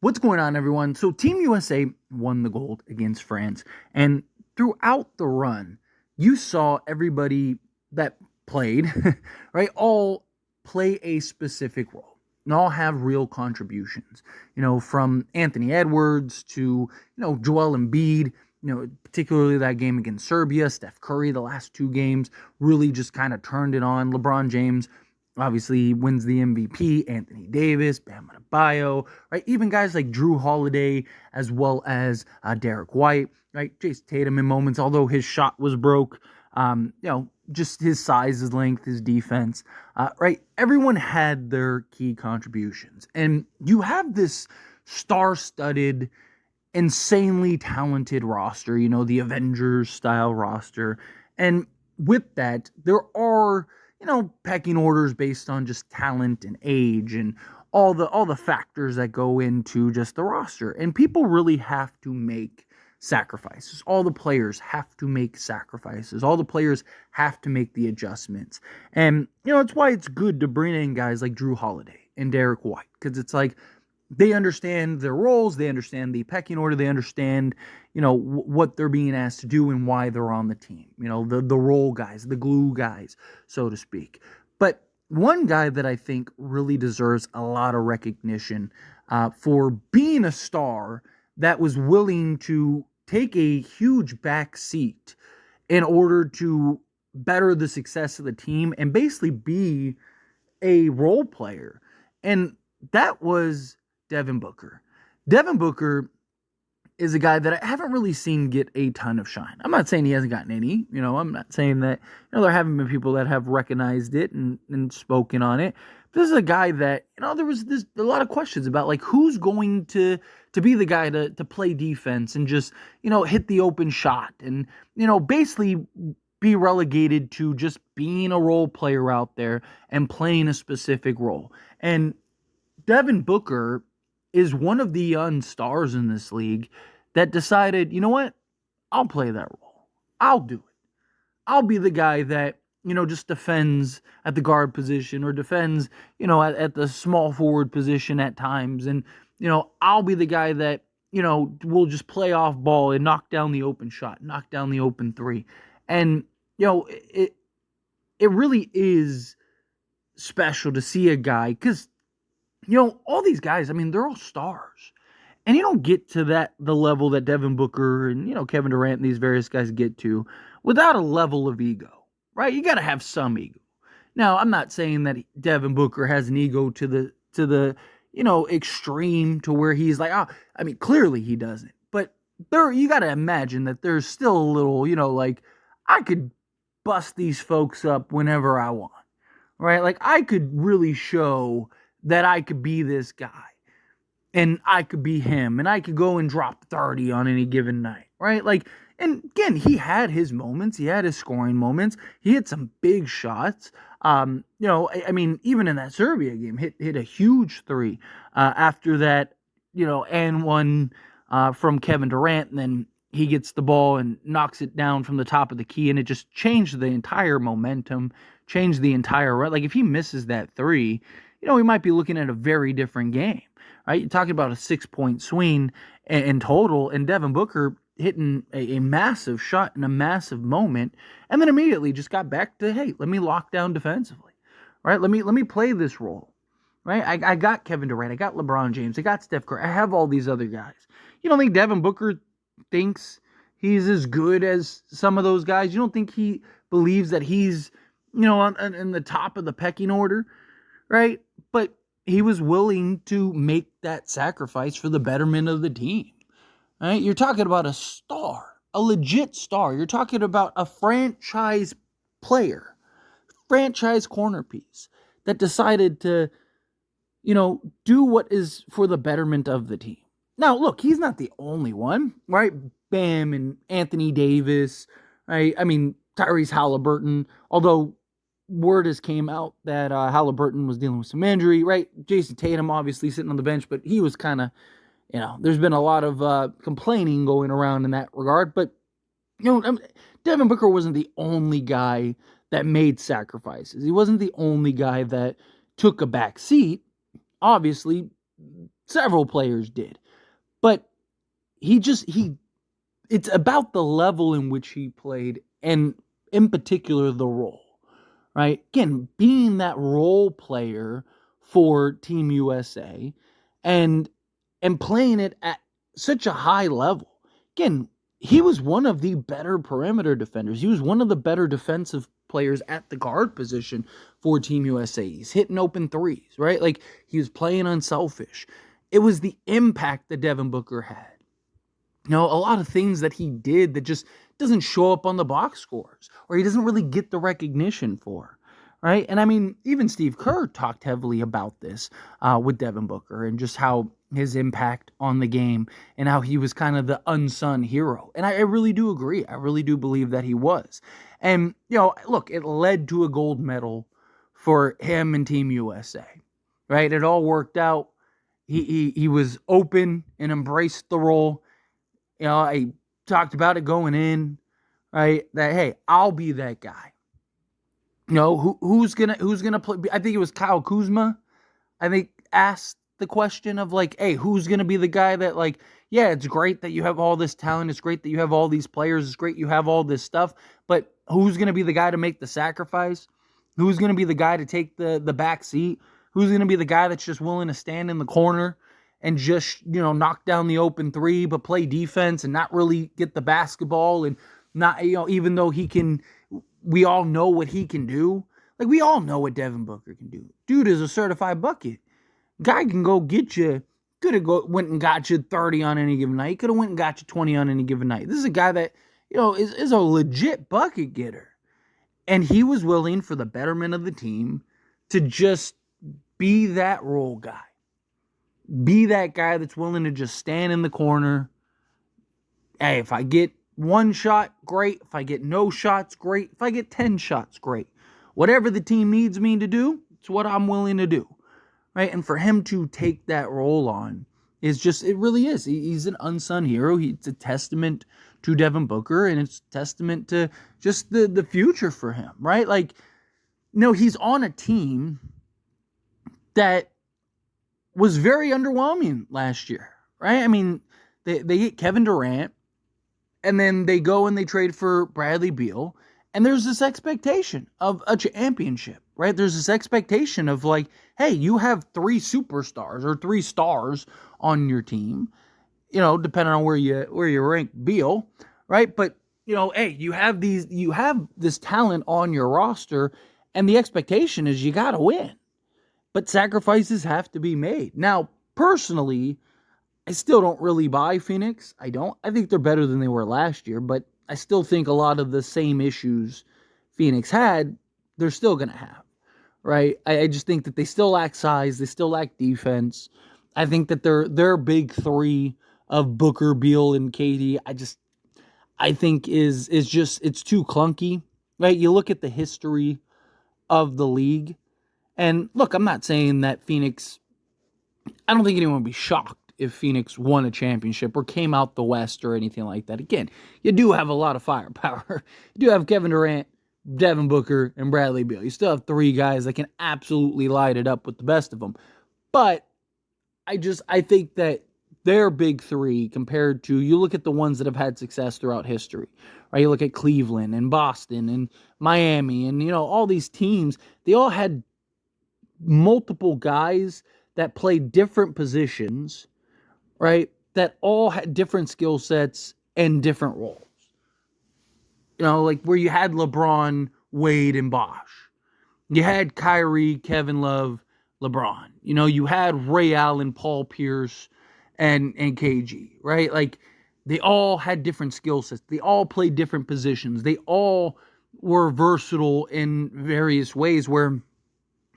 What's going on, everyone? So, Team USA won the gold against France, and throughout the run, you saw everybody that played, right, all play a specific role and all have real contributions. From Anthony Edwards to, Joel Embiid, particularly that game against Serbia, Steph Curry, the last two games really just kind of turned it on. LeBron James obviously wins the MVP, Anthony Davis, Bam Adebayo, right? Even guys like Drew Holiday as well as Derek White, right? Jason Tatum in moments, although his shot was broke, just his size, his length, his defense, right? Everyone had their key contributions. And you have this star-studded, insanely talented roster, the Avengers-style roster. And with that, there are pecking orders based on just talent and age and all the factors that go into just the roster. And people really have to make sacrifices. All the players have to make sacrifices. All the players have to make the adjustments. And, it's why it's good to bring in guys like Drew Holiday and Derek White, because it's like they understand their roles, they understand the pecking order, they understand, what they're being asked to do and why they're on the team. The role guys, the glue guys, so to speak. But one guy that I think really deserves a lot of recognition for being a star that was willing to take a huge back seat in order to better the success of the team and basically be a role player. And that was Devin Booker. Devin Booker is a guy that I haven't really seen get a ton of shine. I'm not saying he hasn't gotten any. I'm not saying that there haven't been people that have recognized it and spoken on it. But this is a guy that there was a lot of questions about, like, who's going to be the guy to play defense and just hit the open shot and basically be relegated to just being a role player out there and playing a specific role. And Devin Booker is one of the young stars in this league that decided, you know what? I'll play that role. I'll do it. I'll be the guy that, just defends at the guard position or defends, at the small forward position at times. And, I'll be the guy that, will just play off ball and knock down the open shot, knock down the open three. And, it really is special to see a guy because, all these guys, they're all stars. And you don't get to the level that Devin Booker and, Kevin Durant and these various guys get to without a level of ego, right? You got to have some ego. Now, I'm not saying that Devin Booker has an ego to the extreme to where he's like, clearly he doesn't. But you got to imagine that there's still a little, like, I could bust these folks up whenever I want, right? Like, I could really show that I could be this guy and I could be him and I could go and drop 30 on any given night, right? Like, and again, he had his moments. He had his scoring moments. He hit some big shots. Even in that Serbia game, hit a huge three after that, and one from Kevin Durant, and then he gets the ball and knocks it down from the top of the key, and it just changed the entire momentum, changed the entire, like, if he misses that three, we might be looking at a very different game, right? You're talking about a 6-point swing in total, and Devin Booker hitting a massive shot in a massive moment, and then immediately just got back to, hey, let me lock down defensively, right? Let me play this role, right? I got Kevin Durant, I got LeBron James, I got Steph Curry, I have all these other guys. You don't think Devin Booker thinks he's as good as some of those guys? You don't think he believes that he's, in the top of the pecking order, right? But he was willing to make that sacrifice for the betterment of the team, right? You're talking about a star, a legit star. You're talking about a franchise player, franchise corner piece that decided to, do what is for the betterment of the team. Now, look, he's not the only one, right? Bam and Anthony Davis, right? Tyrese Halliburton, although word has came out that Halliburton was dealing with some injury, right? Jason Tatum obviously sitting on the bench, but he was kind of, there's been a lot of complaining going around in that regard. But, Devin Booker wasn't the only guy that made sacrifices. He wasn't the only guy that took a back seat. Obviously, Several players did. But it's about the level in which he played, and in particular the role, right? Again, being that role player for Team USA and playing it at such a high level. Again, he was one of the better perimeter defenders. He was one of the better defensive players at the guard position for Team USA. He's hitting open threes, right? Like, he was playing unselfish. It was the impact that Devin Booker had. A lot of things that he did that just doesn't show up on the box scores, or he doesn't really get the recognition for, right? And I mean, even Steve Kerr talked heavily about this with Devin Booker and just how his impact on the game and how he was kind of the unsung hero. And I really do agree. I really do believe that he was. And, look, it led to a gold medal for him and Team USA, right? It all worked out. He was open and embraced the role. I talked about it going in, right? That, hey, I'll be that guy. Who's gonna play? I think it was Kyle Kuzma. I think asked the question of like, hey, who's gonna be the guy that, like, yeah, it's great that you have all this talent. It's great that you have all these players. It's great you have all this stuff. But who's gonna be the guy to make the sacrifice? Who's gonna be the guy to take the back seat? Who's gonna be the guy that's just willing to stand in the corner and just, knock down the open three, but play defense and not really get the basketball, and not, even though we all know what he can do. Like, we all know what Devin Booker can do. Dude is a certified bucket. Guy can go get you, went and got you 30 on any given night. Could have went and got you 20 on any given night. This is a guy that, is a legit bucket getter. And he was willing, for the betterment of the team, to just be that role guy. Be that guy that's willing to just stand in the corner. Hey, if I get one shot, great. If I get no shots, great. If I get 10 shots, great. Whatever the team needs me to do, it's what I'm willing to do, right? And for him to take that role on is just, it really is. He's an unsung hero. It's a testament to Devin Booker, and it's a testament to just the future for him, right? Like, he's on a team that was very underwhelming last year, right? I mean, they get Kevin Durant, and then they go and they trade for Bradley Beal, and there's this expectation of a championship, right? There's this expectation of like, hey, you have 3 superstars or 3 stars on your team, depending on where you rank Beal, right? But, hey, you have this talent on your roster, and the expectation is you got to win. But sacrifices have to be made. Now, personally, I still don't really buy Phoenix. I don't. I think they're better than they were last year, but I still think a lot of the same issues Phoenix had, they're still going to have, right? I just think that they still lack size. They still lack defense. I think that their big 3 of Booker, Beal, and KD, I think is just, it's too clunky, right? You look at the history of the league, and look, I'm not saying that Phoenix, I don't think anyone would be shocked if Phoenix won a championship or came out the West or anything like that. Again, you do have a lot of firepower. You do have Kevin Durant, Devin Booker, and Bradley Beal. You still have 3 guys that can absolutely light it up with the best of them. But I think that their big 3 compared to, you look at the ones that have had success throughout history, right? You look at Cleveland and Boston and Miami and, all these teams, they all had multiple guys that played different positions, right? That all had different skill sets and different roles. Like where you had LeBron, Wade, and Bosh. You had Kyrie, Kevin Love, LeBron. You had Ray Allen, Paul Pierce, and KG, right? Like, they all had different skill sets. They all played different positions. They all were versatile in various ways, where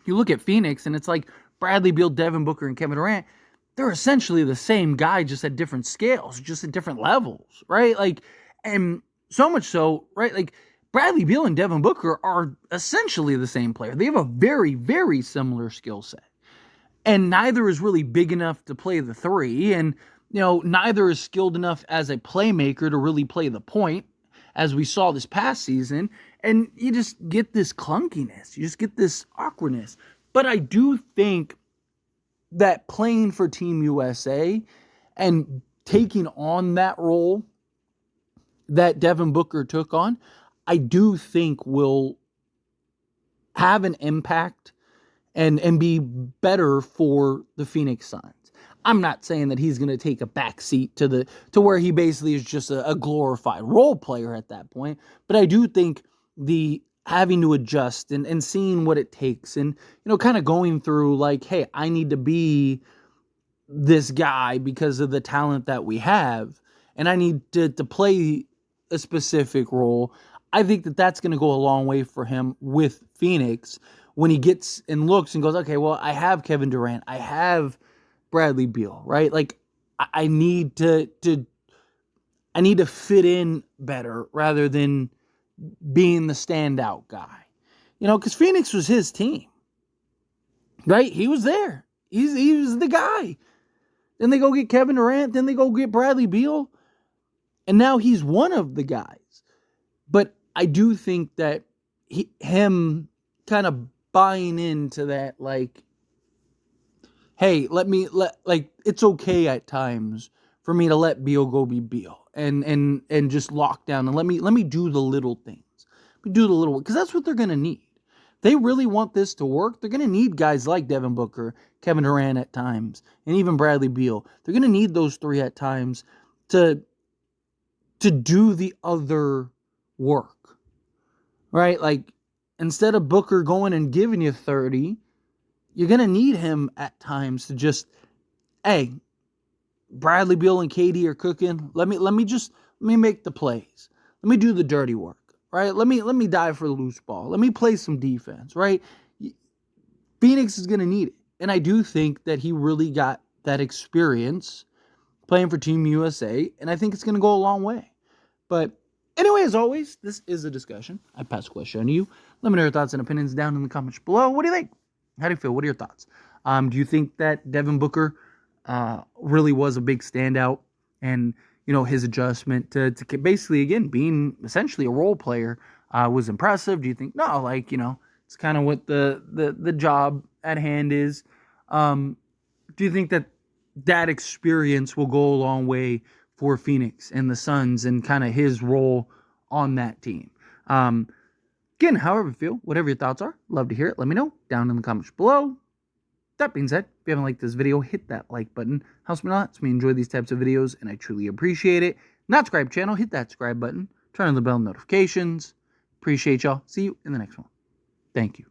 you look at Phoenix and it's like Bradley Beal, Devin Booker, and Kevin Durant, they're essentially the same guy, just at different scales, just at different levels, right? Like, and so much so, right? Like, Bradley Beal and Devin Booker are essentially the same player. They have a very, very similar skill set. And neither is really big enough to play the 3. And, neither is skilled enough as a playmaker to really play the point, as we saw this past season. And you just get this clunkiness. You just get this awkwardness. But I do think that playing for Team USA and taking on that role that Devin Booker took on, I do think will have an impact and be better for the Phoenix Suns. I'm not saying that he's going to take a backseat to where he basically is just a glorified role player at that point, but I do think the having to adjust and seeing what it takes and, kind of going through like, hey, I need to be this guy because of the talent that we have, and I need to play a specific role. I think that that's going to go a long way for him with Phoenix when he gets and looks and goes, okay, well, I have Kevin Durant, I have Bradley Beal, right? Like, I need to fit in better rather than being the standout guy, because Phoenix was his team, right? He was there. He was the guy. Then they go get Kevin Durant. Then they go get Bradley Beal. And now he's one of the guys. But I do think that him kind of buying into that, like, hey, it's okay at times for me to let Beal go be Beal and just lock down and let me do the little things. Because that's what they're going to need. They really want this to work. They're going to need guys like Devin Booker, Kevin Durant at times, and even Bradley Beal. They're going to need those three at times to do the other work, right? Like, instead of Booker going and giving you 30, you're going to need him at times to just, hey, Bradley Beal and KD are cooking. Let me make the plays. Let me do the dirty work. Right? Let me dive for the loose ball. Let me play some defense, right? Phoenix is going to need it. And I do think that he really got that experience playing for Team USA, and I think it's going to go a long way. But anyway, as always, this is a discussion. I pass the question on to you. Let me know your thoughts and opinions down in the comments below. What do you think? How do you feel? What are your thoughts? Do you think that Devin Booker really was a big standout, and his adjustment to basically, again, being essentially a role player was impressive? Do you think, no, it's kind of what the job at hand is? Do you think that experience will go a long way for Phoenix and the Suns and kind of his role on that team? Again, however you feel, whatever your thoughts are, love to hear it. Let me know down in the comments below. That being said, if you haven't liked this video, hit that like button. Helps me a lot. Helps me enjoy these types of videos, and I truly appreciate it. Not subscribe channel, hit that subscribe button. Turn on the bell notifications. Appreciate y'all. See you in the next one. Thank you.